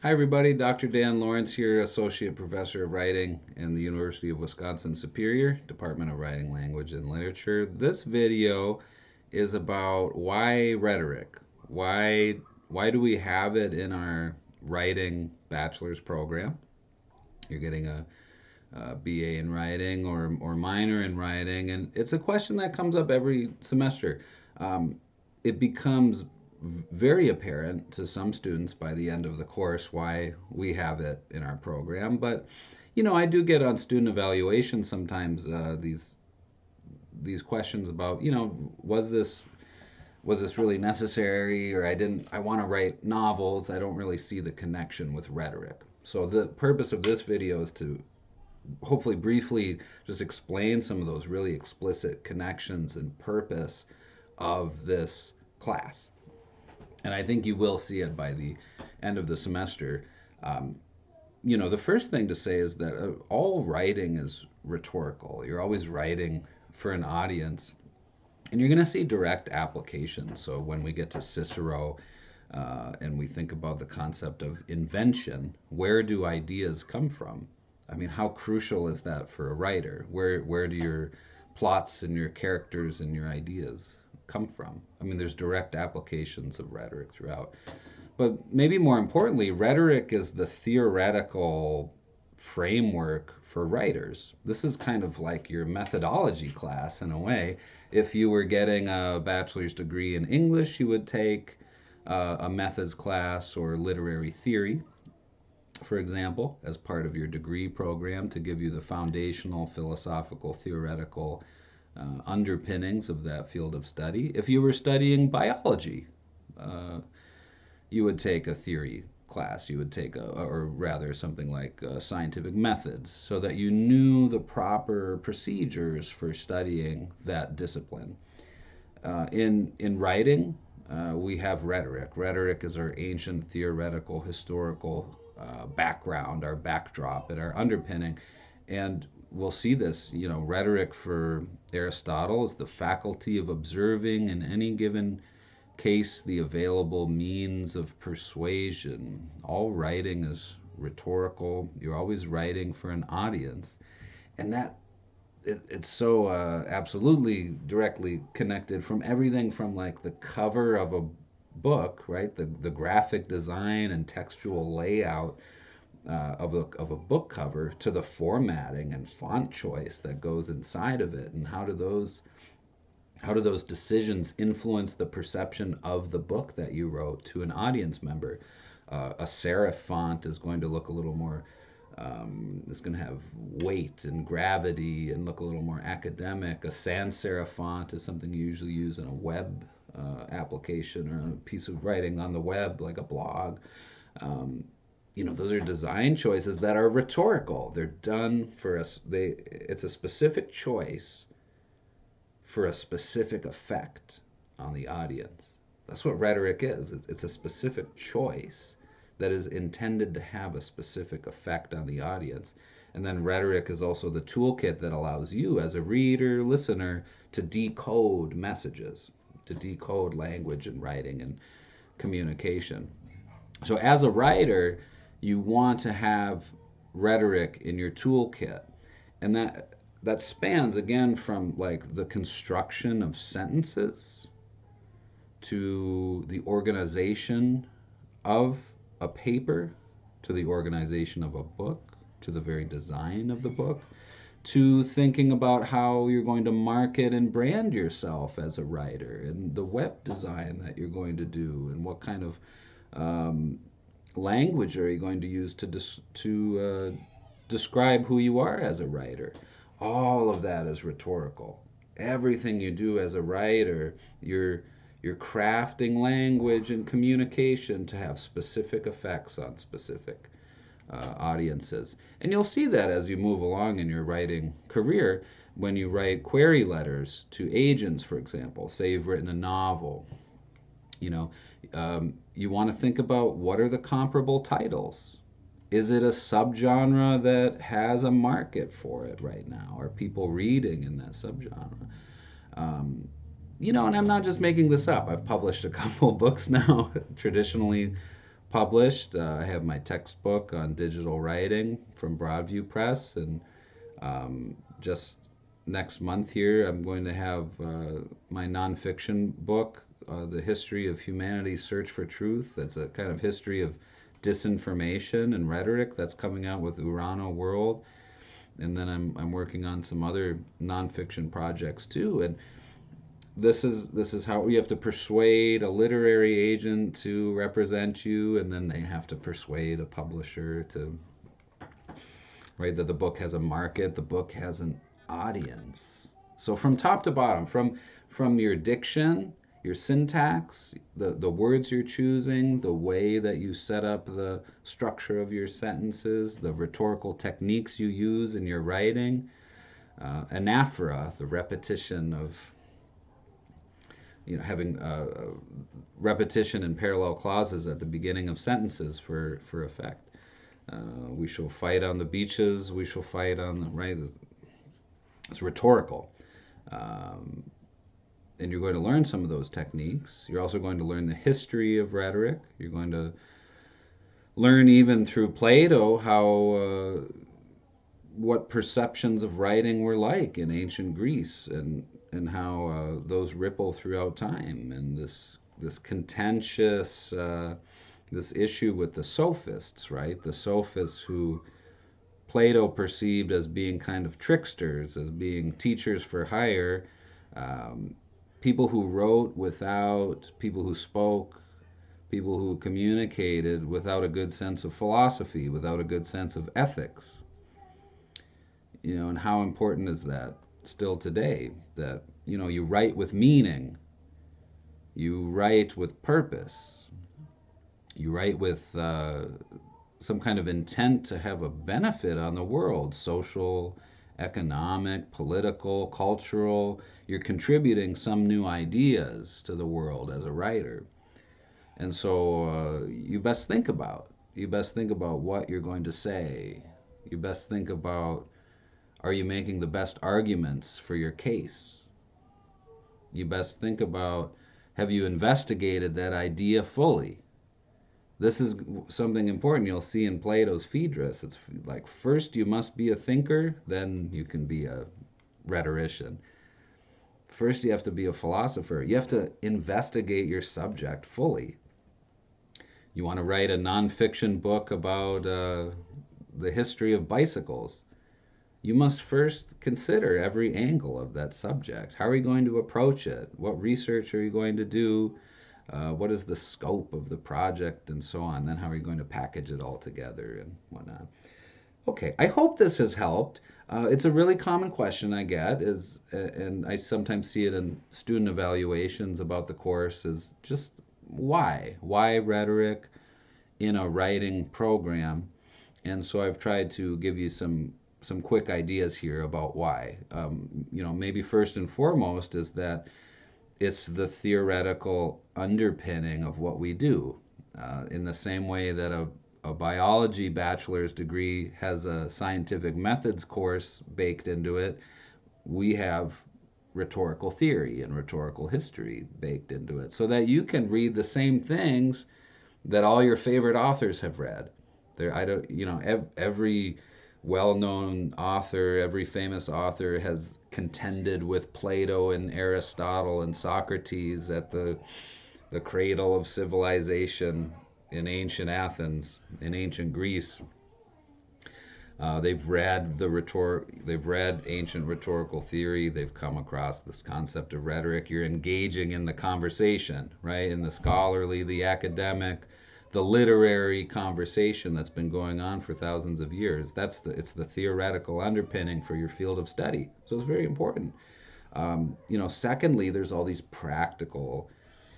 Hi, everybody. Dr. Dan Lawrence here, Associate Professor of Writing in the University of Wisconsin-Superior, Department of Writing, Language, and Literature. This video is about why rhetoric. Why do we have it in our writing bachelor's program? You're getting a BA in writing or minor in writing, and it's a question that comes up every semester. It becomes very apparent to some students by the end of the course why we have it in our program. But I do get on student evaluation sometimes these questions about was this really necessary, or I want to write novels. I don't really see the connection with rhetoric. So the purpose of this video is to hopefully briefly just explain some of those really explicit connections and purpose of this class. And I think you will see it by the end of the semester. Um, the first thing to say is that all writing is rhetorical. You're always writing for an audience, and you're going to see direct applications. So when we get to Cicero and we think about the concept of invention, where do ideas come from? I mean, how crucial is that for a writer? Where do your plots and your characters and your ideas come from? I mean, there's direct applications of rhetoric throughout. But maybe more importantly, rhetoric is the theoretical framework for writers. This is kind of like your methodology class in a way. If you were getting a bachelor's degree in English, you would take a methods class or literary theory, for example, as part of your degree program to give you the foundational philosophical, theoretical underpinnings of that field of study. If you were studying biology, uh, you would take a theory class. You would take or rather, something like scientific methods, so that you knew the proper procedures for studying that discipline. In writing, we have rhetoric. Rhetoric is our ancient theoretical, historical background, our backdrop, and our underpinning. And we'll see this, rhetoric for Aristotle is the faculty of observing in any given case the available means of persuasion. All writing is rhetorical. You're always writing for an audience. And it's so absolutely directly connected from everything from like the cover of a book, right? The graphic design and textual layout of a book cover to the formatting and font choice that goes inside of it, and how do those decisions influence the perception of the book that you wrote to an audience member? A serif font is going to look a little more, it's going to have weight and gravity and look a little more academic. A sans serif font is something you usually use in a web application or a piece of writing on the web, like a blog. Um, those are design choices that are rhetorical. They're done for us. It's a specific choice for a specific effect on the audience. That's what rhetoric is. It's a specific choice that is intended to have a specific effect on the audience. And then rhetoric is also the toolkit that allows you as a reader, listener, to decode messages, to decode language and writing and communication. So as a writer, you want to have rhetoric in your toolkit. And that spans again from like the construction of sentences to the organization of a paper, to the organization of a book, to the very design of the book, to thinking about how you're going to market and brand yourself as a writer, and the web design that you're going to do, and what kind of um, language are you going to use to describe who you are as a writer. All of that is rhetorical. Everything you do as a writer, you're crafting language and communication to have specific effects on specific audiences. And you'll see that as you move along in your writing career when you write query letters to agents, for example. Say you've written a novel. You know, you want to think about what are the comparable titles. Is it a subgenre that has a market for it right now? Are people reading in that subgenre? Um, and I'm not just making this up. I've published a couple books now. Traditionally, published. I have my textbook on digital writing from Broadview Press, and just next month here, I'm going to have my nonfiction book, The History of Humanity's Search for Truth. That's a kind of history of disinformation and rhetoric that's coming out with Urano World. And then I'm working on some other nonfiction projects too. And this is how you have to persuade a literary agent to represent you, and then they have to persuade a publisher to, right, that the book has a market, the book has an audience. So from top to bottom, from your diction, your syntax, the words you're choosing, the way that you set up the structure of your sentences, the rhetorical techniques you use in your writing, anaphora, the repetition of, having repetition and parallel clauses at the beginning of sentences for effect. We shall fight on the beaches. We shall fight on the, right. It's rhetorical. Um, and you're going to learn some of those techniques. You're also going to learn the history of rhetoric. You're going to learn, even through Plato, how what perceptions of writing were like in ancient Greece, and how those ripple throughout time, and this contentious this issue with the sophists, right? The sophists who Plato perceived as being kind of tricksters, as being teachers for hire, um, people who wrote without, people who spoke, people who communicated without a good sense of philosophy, without a good sense of ethics. And how important is that still today? That, you write with meaning, you write with purpose, you write with some kind of intent to have a benefit on the world, social, economic, political, cultural. You're contributing some new ideas to the world as a writer. And so you best think about what you're going to say. You best think about, are you making the best arguments for your case? You best think about, have you investigated that idea fully? This is something important you'll see in Plato's Phaedrus. It's like, first you must be a thinker, then you can be a rhetorician. First you have to be a philosopher. You have to investigate your subject fully. You want to write a nonfiction book about the history of bicycles. You must first consider every angle of that subject. How are you going to approach it? What research are you going to do? What is the scope of the project, and so on? Then how are you going to package it all together and whatnot? Okay, I hope this has helped. It's a really common question I get, and I sometimes see it in student evaluations about the course, is just why? Why rhetoric in a writing program? And so I've tried to give you some quick ideas here about why. Maybe first and foremost is that it's the theoretical underpinning of what we do. In the same way that a biology bachelor's degree has a scientific methods course baked into it, we have rhetorical theory and rhetorical history baked into it, so that you can read the same things that all your favorite authors have read. I don't, every well-known author, every famous author has contended with Plato and Aristotle and Socrates at the cradle of civilization in ancient Athens, in ancient Greece. They've read ancient rhetorical theory. They've come across this concept of rhetoric. You're engaging in the conversation, right? In the scholarly, the academic, the literary conversation that's been going on for thousands of years. It's the theoretical underpinning for your field of study. So it's very important. Secondly, there's all these practical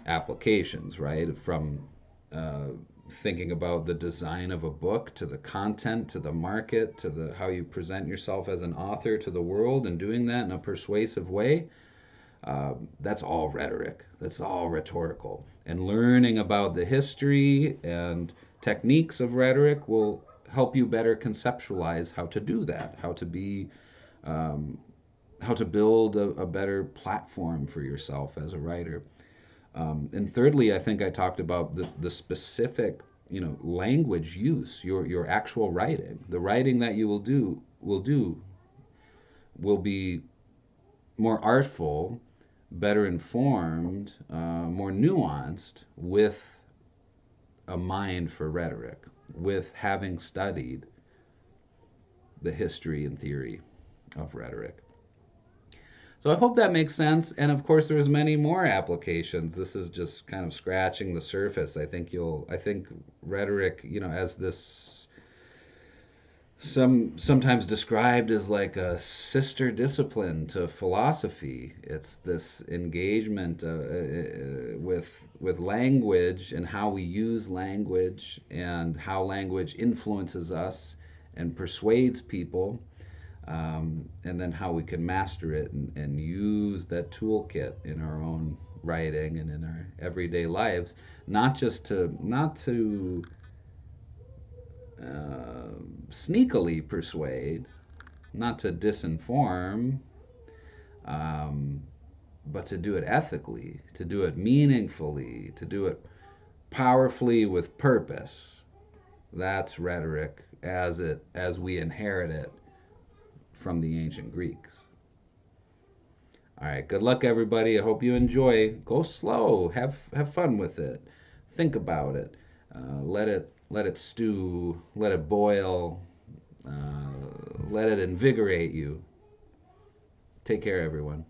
applications, right? From uh, thinking about the design of a book, to the content, to the market, to the how you present yourself as an author to the world, and doing that in a persuasive way. That's all rhetoric. That's all rhetorical. And learning about the history and techniques of rhetoric will help you better conceptualize how to do that, um, how to build a better platform for yourself as a writer. And thirdly, I think I talked about the specific language use, your actual writing. The writing that you will be more artful, better informed, more nuanced, with a mind for rhetoric, with having studied the history and theory of rhetoric. So I hope that makes sense. And of course, there's many more applications. This is just kind of scratching the surface. I think rhetoric, as this sometimes described as like a sister discipline to philosophy. It's this engagement with language and how we use language and how language influences us and persuades people, and then how we can master it and use that toolkit in our own writing and in our everyday lives, not to sneakily persuade, not to disinform, um, but to do it ethically, to do it meaningfully, to do it powerfully with purpose. That's rhetoric as we inherit it from the ancient Greeks. All right, good luck everybody. I hope you enjoy. Go slow. Have fun with it. Think about it. Let it stew. Let it boil. Let it invigorate you. Take care, everyone.